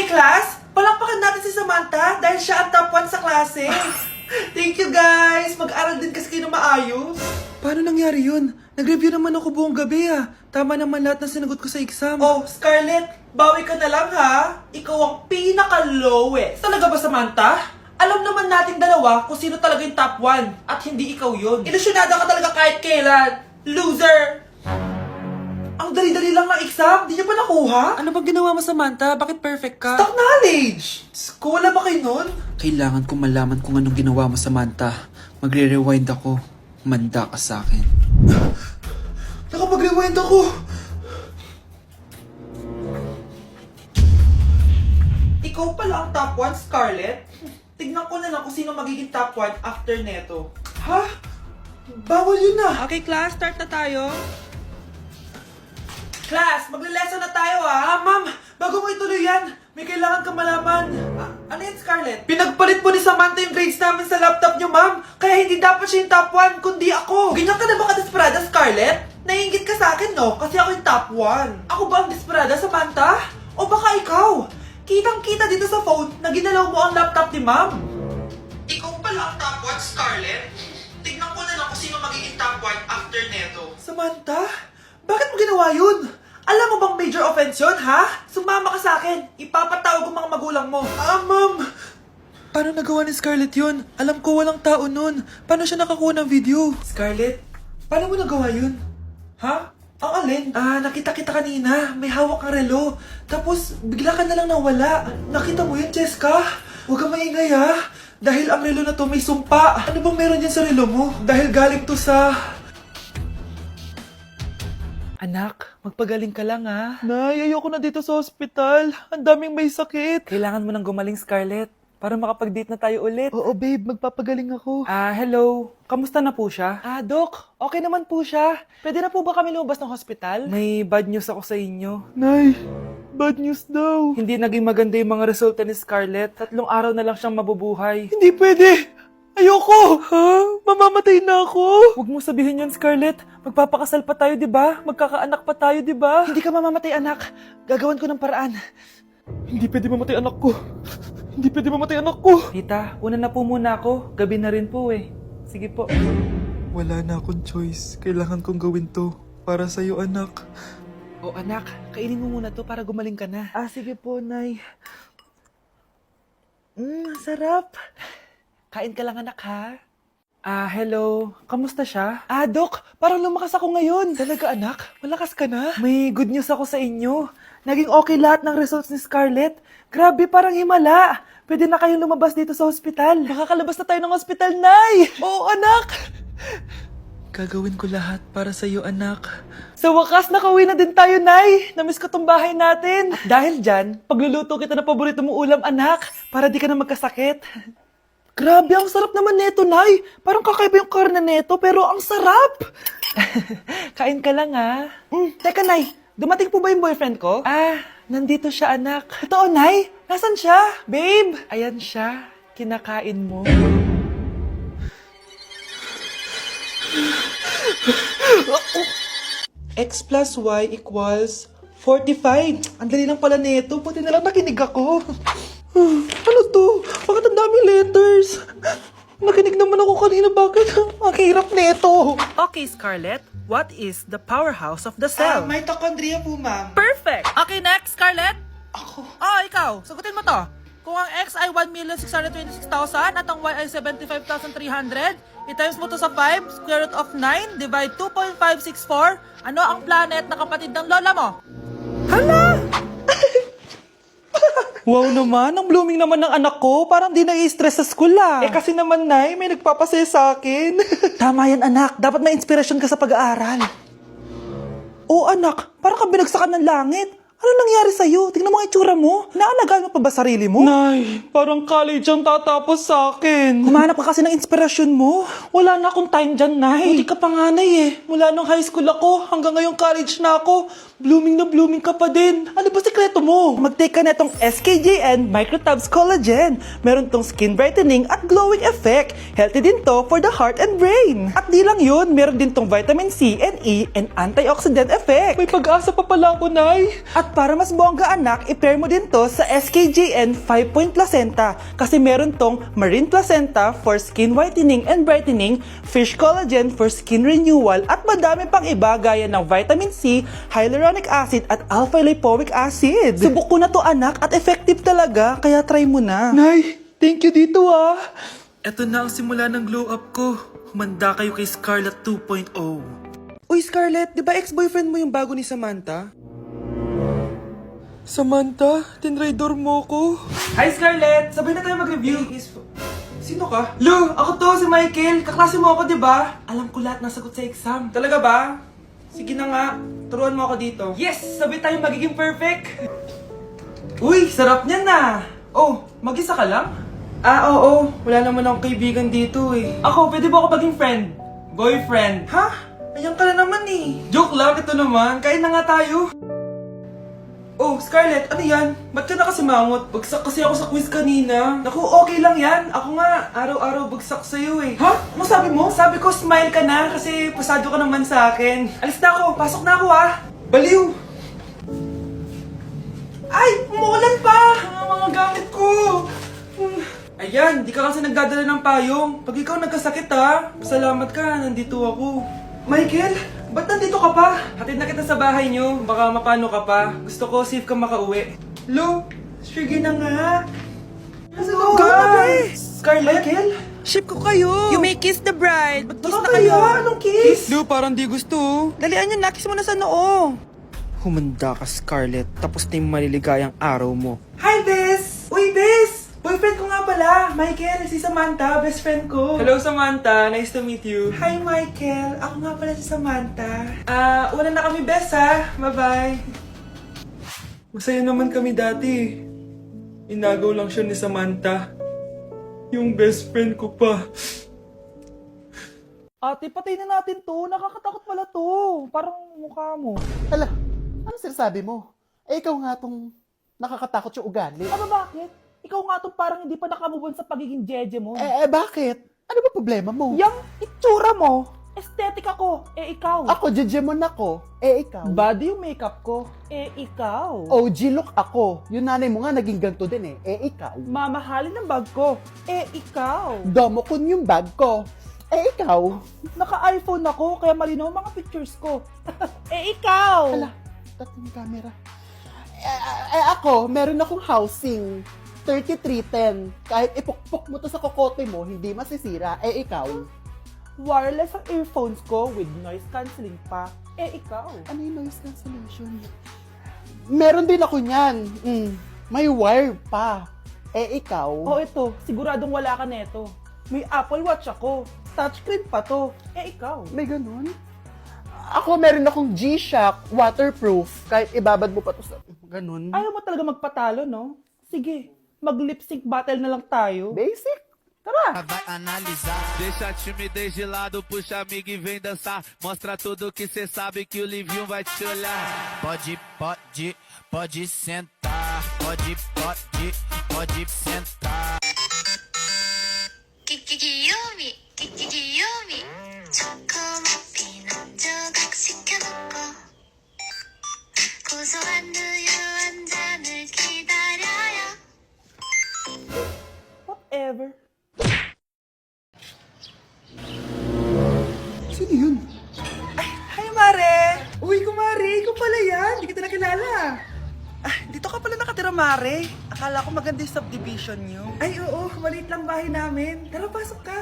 class, palakpakan natin si Samantha dahil siya ang top 1 sa klase. Thank you guys! Mag-aral din kasi kayo na maayos. Paano nangyari yun? Nag-review naman ako buong gabi ah. Tama naman lahat ng sinagot ko sa exam. Oh, Scarlett, bawi ka na lang ha. Ikaw ang pinaka-lowest. Talaga ba, Samantha? Alam naman nating dalawa kung sino talaga yung top 1 at hindi ikaw yun. Ilusyonada ka talaga kahit kailan. Loser! Ang dali-dali lang ng exam, di niya pa nakuha? Ano bang ginawa mo, Samantha? Bakit perfect ka? Stock knowledge! Wala ba kayo nun? Kailangan kong malaman kung anong ginawa mo, Samantha. Magre-rewind ako. Manda ka sa akin. Nakapag-rewind ako! Ikaw pala ang top 1, Scarlett? Tignan ko na lang kung sino magiging top 1 after neto. Ha? Bawal yun na! Okay, class, start na tayo. Class, magle-lesson na tayo ah! Ma'am, bago mo ituloy yan, may kailangan kang malaman. Ano yan, Scarlett? Pinagpalit po ni Samantha yung grades namin sa laptop niyo, ma'am. Kaya hindi dapat siya yung top 1, kundi ako. Ganyan ka na ba ka-desperada, Scarlett? Naiingit ka sa akin, no? Kasi ako yung top 1. Ako ba ang desperada, Samantha? O baka ikaw? Kitang-kita dito sa phone na ginalaw mo ang laptop ni ma'am. Ikaw pala ang top 1, Scarlett? Tignan ko na lang kung sino magiging top 1 after neto. Samantha? Bakit mo ginawa yun? Alam mo bang major offense yun, ha? Sumama ka sa akin. Ipapatawag ang mga magulang mo. Ma'am! Paano nagawa ni Scarlett yun? Alam ko walang tao nun. Paano siya nakakuha ng video? Scarlett, paano mo nagawa yun? Ha? Ang alin? Nakita kita kanina. May hawak kang relo. Tapos, bigla ka na lang nawala. Nakita mo yun, Cheska? Huwag kang maingay, ha? Dahil ang relo na to may sumpa. Ano bang meron yan sa relo mo? Dahil galing to sa... Anak, magpagaling ka lang ha. Nay, ayoko na dito sa ospital. Ang daming may sakit. Kailangan mo nang gumaling, Scarlett, para makapag-date na tayo ulit. Oo, babe, magpapagaling ako. Hello. Kamusta na po siya? Doc, okay naman po siya. Pwede na po ba kami lumabas ng hospital? May bad news ako sa inyo. Nay, bad news daw. Hindi naging maganda yung mga resulta ni Scarlett. 3 araw na lang siyang mabubuhay. Hindi pwede! Ayoko! Ha? Mamamatay na ako! Huwag mo sabihin yun, Scarlett. Magpapakasal pa tayo, di ba? Magkakaanak pa tayo, di ba? Hindi ka mamamatay, anak. Gagawan ko ng paraan. Hindi pwede mamatay anak ko. Hindi pwede mamatay anak ko. Tita, una na po muna ako. Gabi na rin po eh. Sige po. Wala na akong choice. Kailangan kong gawin to. Para sa'yo, anak. O anak, kainin mo muna to para gumaling ka na. Sige po, Nay. Sarap. Kain ka lang, anak, ha? Hello. Kamusta siya? Doc, parang lumakas ako ngayon. Talaga, anak? Malakas ka na? May good news ako sa inyo. Naging okay lahat ng results ni Scarlett. Grabe, parang himala. Pwede na kayong lumabas dito sa hospital. Makakalabas na tayo ng hospital, Nay! Oo, anak! Gagawin ko lahat para sa iyo, anak. Sa wakas, nakauwi na din tayo, Nay. Namiss ko tong bahay natin. At dahil dyan, pagluluto kita ng paborito mong ulam, anak, para di ka na magkasakit. Grabe, ang sarap naman neto, Nay. Parang kakaiba yung karne neto, pero ang sarap. Kain ka lang, ha? Teka, Nay. Dumating po ba yung boyfriend ko? Nandito siya, anak. Totoo, Nay? Nasaan siya? Babe! Ayan siya. Kinakain mo. X plus Y equals 45. Ang dali lang pala neto. Buti na lang nakinig ako. Ano to? Bakit ang daming letters? Nakinig naman ako kanina. Bakit? Ang hirap nito. Okay, Scarlett. What is the powerhouse of the cell? Mitochondria po, ma'am. Perfect! Okay, next, Scarlett. Ako. Ikaw. Sagutin mo to. Kung ang X ay 1,626,000 at ang Y ay 75,300, i-times mo to sa 5, square root of 9, divide 2.564, ano ang planet na kapatid ng lola mo? Wow naman, ang blooming naman ng anak ko. Parang di nai-stress sa school kasi naman, Nay, may nagpapasaya sa akin. Tama yan, anak. Dapat may inspirasyon ka sa pag-aaral. Oo, anak. Parang ka binagsakan ng langit. Ano nangyari sa'yo? Tingnan mo ang itsura mo. Naalagaan mo pa ba sarili mo? Nay, parang college ang tatapos sa akin. Humanap ka kasi ng inspirasyon mo. Wala na akong time dyan, Nay. Hindi ka panganay eh. Mula nung high school ako, hanggang ngayong college na ako. blooming na blooming ka pa din. Ano ba sikreto mo? Mag-take ka na itong SKJN Microtabs Collagen. Meron tong skin brightening at glowing effect. Healthy din to for the heart and brain. At di lang yun, meron din tong vitamin C and E and antioxidant effect. May pag-asa pa pala ako, Nay. At para mas bongga anak, i-pair mo din to sa SKJN 5-point placenta. Kasi meron tong marine placenta for skin whitening and brightening, fish collagen for skin renewal, at madami pang iba gaya ng vitamin C, hyaluronic acid at alpha-lipoic acid. Subok ko na to anak at effective talaga, kaya try mo na. Nay, thank you dito ah. Eto na ang simula ng glow up ko. Humanda kayo kay Scarlett 2.0. Uy Scarlett, di ba ex-boyfriend mo yung bago ni Samantha? Samantha, tinraidor mo ko. Hi Scarlett, sabay na tayo mag-review. Sino ka? Lu, ako to, si Michael. Kaklase mo ako, di ba? Alam ko lahat ng sagot sa exam. Talaga ba? Sige na nga, turuan mo ako dito. Yes! Sabay tayo magiging perfect! Uy, sarap niyan na! Oh, mag-isa ka lang? Oo. Wala naman akong kaibigan dito eh. Ako, pwede ba ako maging friend? Boyfriend? Ha? Ayan ka na naman eh. Joke lang, ito naman. Kain na nga tayo. Oh, Scarlett, ano yan? Ba't ka na kasi mangot? Bagsak kasi ako sa quiz kanina. Naku, okay lang yan. Ako nga, araw-araw bagsak sa'yo eh. Ha? Ano sabi mo? Sabi ko, smile ka na kasi pasado ka naman sa akin. Alis na ako, pasok na ako ah. Baliw! Ay, umuulan pa! Ang mga gamit ko! Ayan, di ka kasi nagdadala ng payong. Pag ikaw nagkasakit ha, salamat ka, nandito ako. Michael, ba't nandito ka pa? Hatid na kita sa bahay niyo, baka mapano ka pa. Gusto ko safe ka makauwi. Lo, sige na nga. Ano ka? Scarlett? Michael? Ship ko kayo. You may kiss the bride. Mag-kiss na kayo. Anong kiss? Lu, parang di gusto. Dalian nyo na, kiss mo na sa noo. Humanda ka, Scarlett. Tapos na yung maliligayang araw mo. Hi, Bes! Uy, Bes! Boyfriend ko nga pala, Michael, si Samantha, best friend ko. Hello, Samantha. Nice to meet you. Hi, Michael. Ako nga pala si Samantha. Una na kami, Bes, ha? Bye-bye. Masaya naman kami dati. Inagaw lang siya ni Samantha. Yung best friend ko pa. Ate, patay na natin to. Nakakatakot pala to. Parang mukha mo. Hala, ano sinasabi mo? Eh, ikaw nga tong nakakatakot yung ugali. Bakit? Ikaw nga tong parang hindi pa nakamubon sa pagiging jeje mo. Bakit? Ano ba problema mo? Yang itsura mo, aesthetic ako, ikaw. Ako, jejemon ako. Ikaw. Body yung makeup ko, ikaw. OG look ako. Yung nanay mo nga naging ganito din ikaw. Mamahalin ng bag ko, ikaw. Domokun yung bag ko. Ikaw. Naka-iPhone ako, kaya malinaw ang mga pictures ko. Ikaw. Hala, tating camera. Ako, meron akong housing. 3310. Kahit ipukpok mo to sa kokote mo, hindi masisira. Ikaw. Wireless ang earphones ko with noise cancelling pa. Ikaw. Ano yung noise cancellation? Meron din ako niyan. May wire pa. Ikaw. Ito, siguradong wala ka neto. May Apple Watch ako. Touchscreen pa to. Ikaw. May ganun? Ako, meron akong G-Shock waterproof. Kahit ibabad mo pa to sa... Ganun. Ayaw mo talaga magpatalo, no? Sige, mag-lip sync battle na lang tayo. Basic. Tara! Vai analisar. Deixa a timidez de lado, puxa amigo e vem dançar. Mostra tudo que cê sabe que o Livinho vai te olhar. Pode sentar. Pode sentar. 귀요미 초코머핀 한 조각 시켜놓고 고소한 우유 한 잔을 기다려요. Whatever. Sino yun? Hi, Mare! Uy, kumare, ikaw pala yan. Hindi kita nakilala. Dito ka pala nakatira, Mare. Akala ko maganda yung subdivision nyo. Ay, oo. Maliit lang bahay namin. Tara, pasok ka.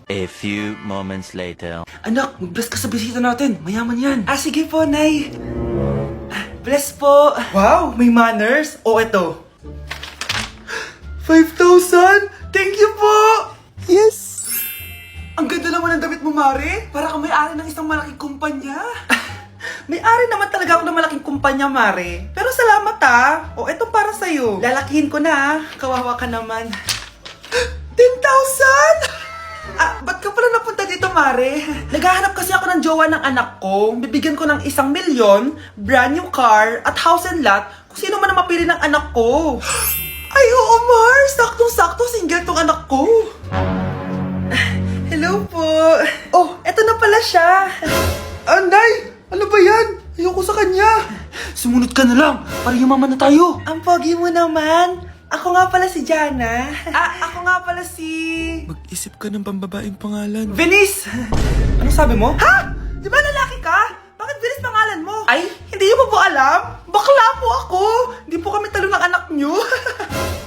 A few moments later. Anak, mag-bless ka sa bisita natin. Mayaman yan. Sige po, Nay. Bless po. Wow, may manners. Eto. 5,000? Thank you po! Yes! Ang ganda naman ng damit mo, Mare. Para kang may-ari ng isang malaking kumpanya. May-ari naman talaga ako ng malaking kumpanya, Mare. Pero salamat eto para sa'yo. Lalakihin ko na Kawawa ka naman. 10,000? Ba't ka pala napunta dito ganito, Mare. Naghahanap kasi ako ng jowa ng anak ko. Bibigyan ko ng 1 milyon, brand new car, at house and lot kung sino man ang mapili ng anak ko. Ay, oo, Mar! Saktong-sakto, single tong anak ko. Hello po. Oh, eto na pala siya. Anday! Ano ba yan? Ayoko sa kanya. Sumunod ka na lang, para yumaman na tayo. Ang pogi mo naman. Ako nga pala si Jana. Ako nga pala si... Mag-isip ka ng pambabaeng pangalan. Venice! Ano sabi mo? Ha? Di ba lalaki ka? Bakit Venice pangalan mo? Ay, hindi niyo po alam? Bakla po ako! Hindi po kami talo ng anak niyo.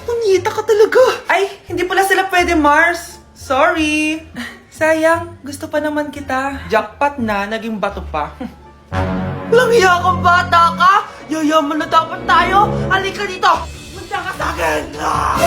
Punyita ka talaga. Ay, hindi pala sila pwede, Mars. Sorry. Sayang, gusto pa naman kita. Jackpot na, naging bato pa. Walang hiya kang bata ka! Yayaman na dapat tayo! Halika dito! Punta ka sa akin! Ah!